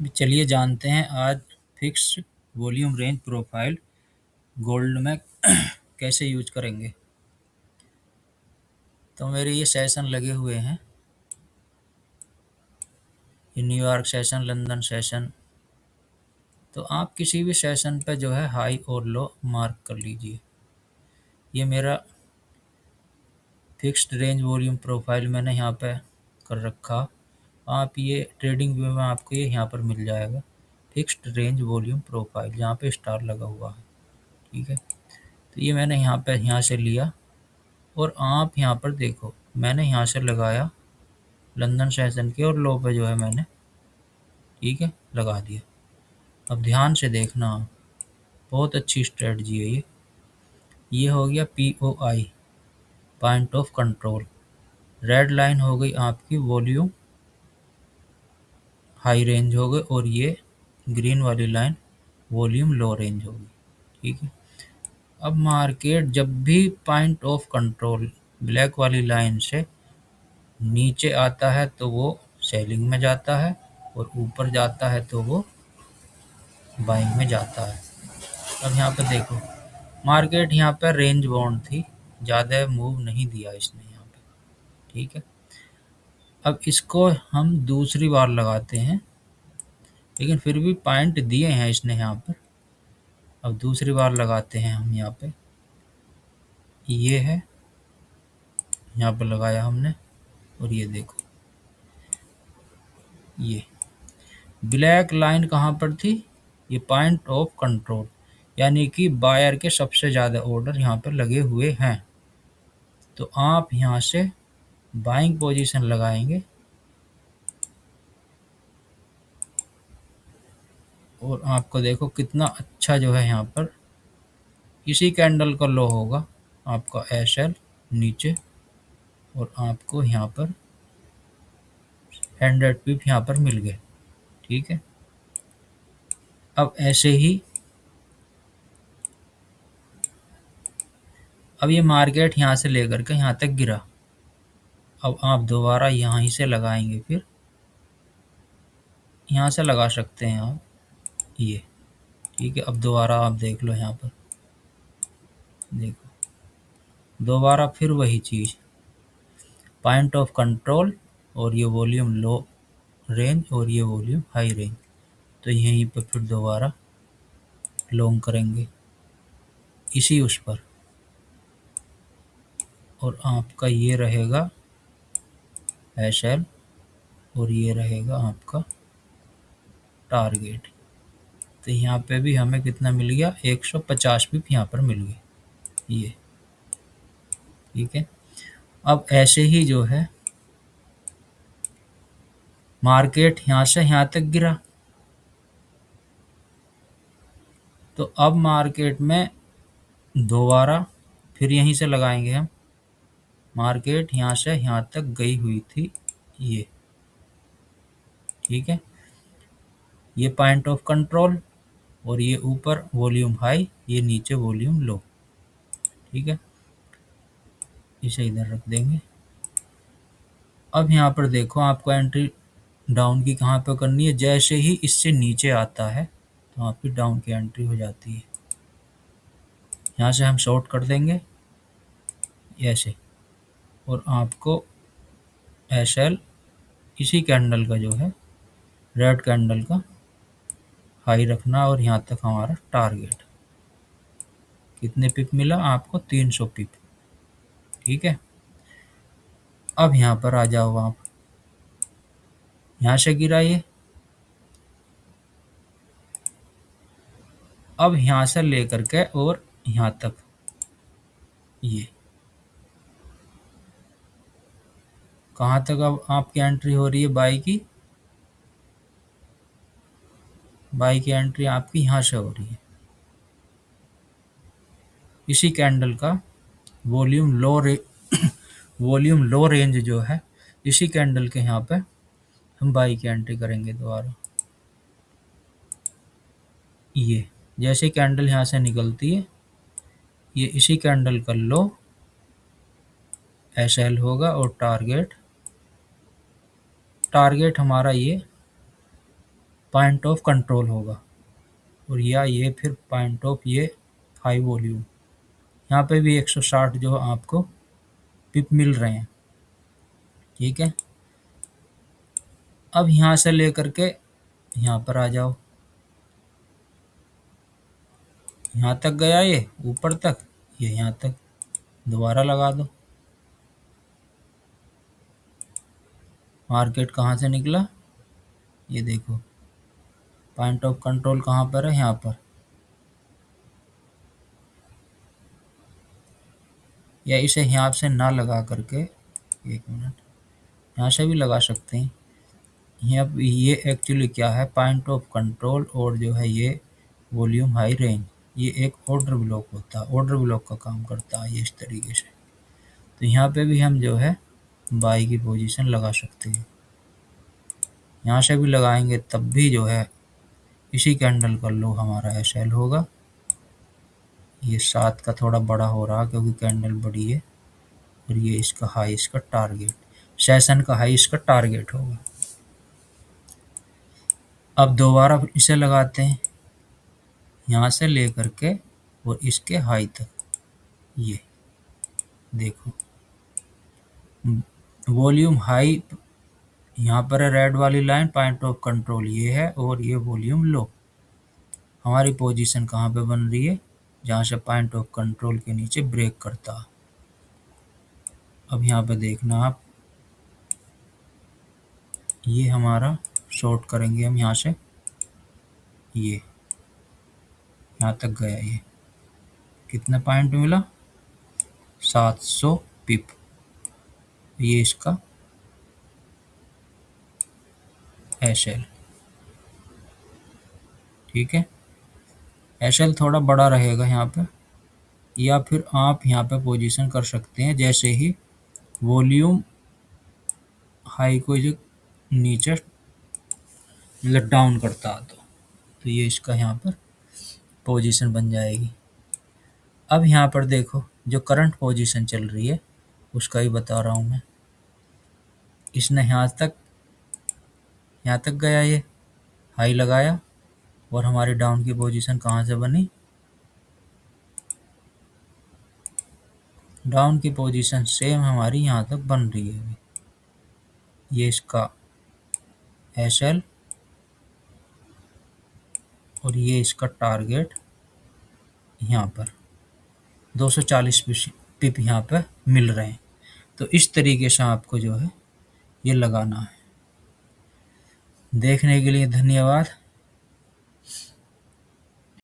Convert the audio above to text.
चलिए जानते हैं आज fixed volume range profile gold में कैसे यूज करेंगे। तो मेरे ये सेशन लगे हुए हैं, ये न्यूयॉर्क सेशन, लंदन सेशन। तो आप किसी भी सेशन पे जो है हाई और लो मार्क कर लीजिए। ये मेरा फिक्स्ड रेंज वॉल्यूम प्रोफाइल मैंने यहाँ पे कर रखा। आप ये ट्रेडिंग व्यू में आपको ये यहाँ पर मिल जाएगा, फिक्स्ड रेंज वॉल्यूम प्रोफाइल, यहाँ पे स्टार लगा हुआ है। ठीक है, तो ये मैंने यहाँ से लिया और आप यहाँ पर देखो, मैंने यहाँ से लगाया लंदन सेशन के और लो पे जो है मैंने, ठीक है, लगा दिया। अब ध्यान से देखना, बहुत अच्छी स्ट्रेटजी है ये हो गया POI, point of control. Red line हो गई आपकी वॉल्यूम हाई रेंज हो गई और ये ग्रीन वाली लाइन वॉल्यूम लो रेंज होगी। ठीक है, अब मार्केट जब भी पॉइंट ऑफ कंट्रोल ब्लैक वाली लाइन से नीचे आता है तो वो सेलिंग में जाता है और ऊपर जाता है तो वो बाइंग में जाता है। अब यहाँ पे देखो, मार्केट यहाँ पे रेंज बाउंड थी, ज़्यादा मूव नहीं दिया इसने यहाँ पे। ठीक है, अब इसको हम दूसरी बार लगाते हैं, लेकिन फिर भी पॉइंट दिए हैं इसने यहाँ पर। अब दूसरी बार लगाते हैं हम यहाँ पे, ये है, यहाँ पर लगाया हमने और ये देखो, ये ब्लैक लाइन कहाँ पर थी, ये पॉइंट ऑफ कंट्रोल, यानी कि बायर के सबसे ज़्यादा ऑर्डर यहाँ पर लगे हुए हैं। तो आप यहाँ से बाइंग पोजीशन लगाएंगे और आपको देखो कितना अच्छा जो है यहाँ पर इसी कैंडल का लो होगा आपका SL नीचे, और आपको यहाँ पर 100 पिप यहाँ पर मिल गए। ठीक है, अब ऐसे ही अब ये मार्केट यहाँ से लेकर के यहाँ तक गिरा। अब आप दोबारा यहाँ से लगाएंगे, फिर यहाँ से लगा सकते हैं आप ये। ठीक है, अब दोबारा आप देख लो, यहाँ पर देखो, दोबारा फिर वही चीज़, पॉइंट ऑफ कंट्रोल और ये वॉल्यूम लो रेंज और ये वॉल्यूम हाई रेंज। तो यहीं पर फिर दोबारा लॉन्ग करेंगे इसी उस पर, और आपका ये रहेगा SL और ये रहेगा आपका टारगेट। तो यहाँ पे भी हमें कितना मिल गया, 150 पिप यहाँ पर मिल गई ये। ठीक है, अब ऐसे ही जो है मार्केट यहाँ से यहाँ तक गिरा, तो अब मार्केट में दोबारा फिर यहीं से लगाएंगे हम। मार्केट यहाँ से यहाँ तक गई हुई थी ये। ठीक है, ये पॉइंट ऑफ कंट्रोल और ये ऊपर वॉल्यूम हाई, ये नीचे वॉल्यूम लो। ठीक है, इसे इधर रख देंगे। अब यहाँ पर देखो, आपको एंट्री डाउन की कहाँ पे करनी है, जैसे ही इससे नीचे आता है तो आपकी डाउन की एंट्री हो जाती है। यहाँ से हम शॉर्ट कर देंगे ऐसे, और आपको SL इसी कैंडल का जो है, रेड कैंडल का हाई रखना, और यहाँ तक हमारा टारगेट। कितने पिप मिला आपको, 300 पिप। ठीक है, अब यहाँ पर आ जाओ आप, यहाँ से गिरा ये, अब यहाँ से लेकर के और यहाँ तक ये, कहाँ तक अब आपकी एंट्री हो रही है बाई की, बाई की एंट्री आपकी यहाँ से हो रही है इसी कैंडल का वॉल्यूम वॉल्यूम लो रेंज जो है, इसी कैंडल के यहाँ पे हम बाई की एंट्री करेंगे दोबारा। ये जैसे कैंडल यहाँ से निकलती है, ये इसी कैंडल का लो SL होगा और टारगेट हमारा ये पॉइंट ऑफ कंट्रोल होगा, और या ये फिर पॉइंट ऑफ ये हाई वॉल्यूम। यहाँ पे भी 160 जो आपको पिप मिल रहे हैं। ठीक है, अब यहाँ से लेकर के यहाँ पर आ जाओ, यहाँ तक गया ये ऊपर तक, ये यहाँ तक, दोबारा लगा दो। मार्केट कहाँ से निकला, ये देखो पॉइंट ऑफ कंट्रोल कहाँ पर है, यहाँ पर। या इसे यहाँ से ना लगा करके, एक मिनट, यहाँ से भी लगा सकते हैं। यहाँ ये एक्चुअली क्या है, पॉइंट ऑफ कंट्रोल और जो है ये वॉल्यूम हाई रेंज, ये एक ऑर्डर ब्लॉक होता है, ऑर्डर ब्लॉक का काम करता है ये इस तरीके से। तो यहाँ पे भी हम जो है बाई की पोजीशन लगा सकते हैं। यहाँ से भी लगाएंगे तब भी जो है इसी कैंडल का लो हमारा एसएल होगा। ये 7 का थोड़ा बड़ा हो रहा क्योंकि कैंडल बड़ी है, और ये इसका हाई, इसका टारगेट, सेशन का हाई इसका टारगेट होगा। अब दोबारा इसे लगाते हैं, यहाँ से लेकर के और इसके हाई तक, ये देखो वॉल्यूम हाई यहाँ पर है, रेड वाली लाइन पॉइंट ऑफ कंट्रोल ये है, और ये वॉल्यूम लो। हमारी पोजीशन कहाँ पे बन रही है, जहाँ से पॉइंट ऑफ कंट्रोल के नीचे ब्रेक करता। अब यहाँ पे देखना आप, ये हमारा शॉर्ट करेंगे हम यहाँ से, ये यहाँ तक गया, ये कितना पॉइंट मिला, 700 पिप, ये इसका एसएल। ठीक है, एसएल थोड़ा बड़ा रहेगा यहाँ पे, या फिर आप यहाँ पे पोजीशन कर सकते हैं जैसे ही वॉल्यूम हाई को जो नीचे मतलब डाउन करता तो ये इसका यहाँ पर पोजीशन बन जाएगी। अब यहाँ पर देखो जो करंट पोजीशन चल रही है उसका ही बता रहा हूँ मैं। इसने यहाँ तक गया, ये हाई लगाया, और हमारी डाउन की पोजीशन कहाँ से बनी, डाउन की पोजीशन सेम हमारी यहाँ तक बन रही है अभी। ये इसका एसएल और ये इसका टारगेट यहाँ पर 240 पिप यहाँ पर मिल रहे हैं। तो इस तरीके से आपको जो है ये लगाना है। देखने के लिए धन्यवाद।